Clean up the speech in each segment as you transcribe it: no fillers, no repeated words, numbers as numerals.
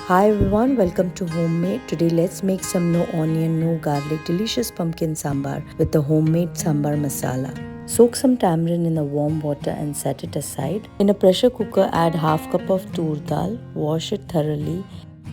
Hi everyone, welcome to Homemade. Today let's make some no onion, no garlic, delicious pumpkin sambar with the homemade Sambar Masala. Soak some tamarind in the warm water and set it aside. In a pressure cooker, add half cup of Toor Dal, wash it thoroughly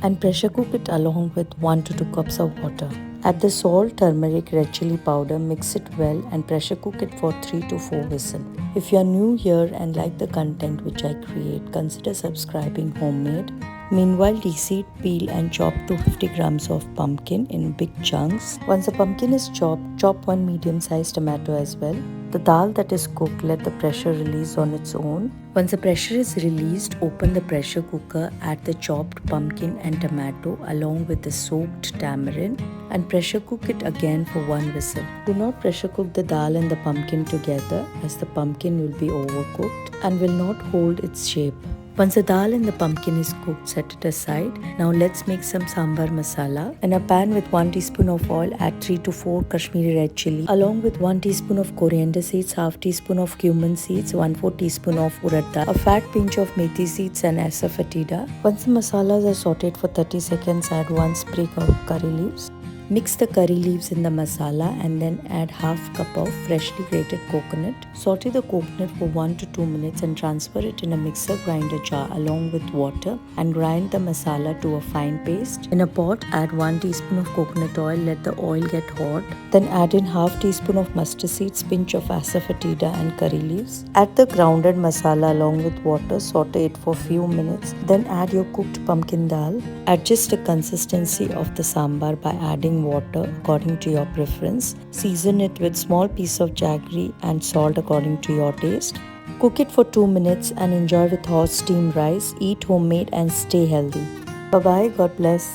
and pressure cook it along with 1 to 2 cups of water. Add the salt, turmeric, red chilli powder, mix it well and pressure cook it for 3 to 4 whistles. If you are new here and like the content which I create, consider subscribing. Homemade. Meanwhile, deseed, peel and chop 250 grams of pumpkin in big chunks. Once the pumpkin is chopped, chop 1 medium-sized tomato as well. The dal that is cooked, let the pressure release on its own. Once the pressure is released, open the pressure cooker, add the chopped pumpkin and tomato along with the soaked tamarind and pressure cook it again for 1 whistle. Do not pressure cook the dal and the pumpkin together as the pumpkin will be overcooked and will not hold its shape. Once the dal and the pumpkin is cooked, set it aside. Now let's make some Sambar Masala. In a pan with 1 teaspoon of oil, add 3 to 4 Kashmiri Red Chillies along with 1 teaspoon of Coriander Seeds, half teaspoon of Cumin Seeds, 1/4 teaspoon of Urad Dal, a fat pinch of Methi seeds and Asafoetida. Once the masalas are sauteed for 30 seconds, add 1 sprig of curry leaves. Mix the curry leaves in the masala and then add half cup of freshly grated coconut. Saute the coconut for 1 to 2 minutes and transfer it in a mixer grinder jar along with water and grind the masala to a fine paste. In a pot, add 1 teaspoon of coconut oil. Let the oil get hot. Then add in half teaspoon of mustard seeds, pinch of asafoetida and curry leaves. Add the grounded masala along with water. Saute it for few minutes. Then add your cooked pumpkin dal. Adjust the consistency of the sambar by adding water according to your preference. Season it with small piece of jaggery and salt according to your taste. Cook it for 2 minutes and enjoy with hot steamed rice. Eat homemade and stay healthy. Bye bye. God bless.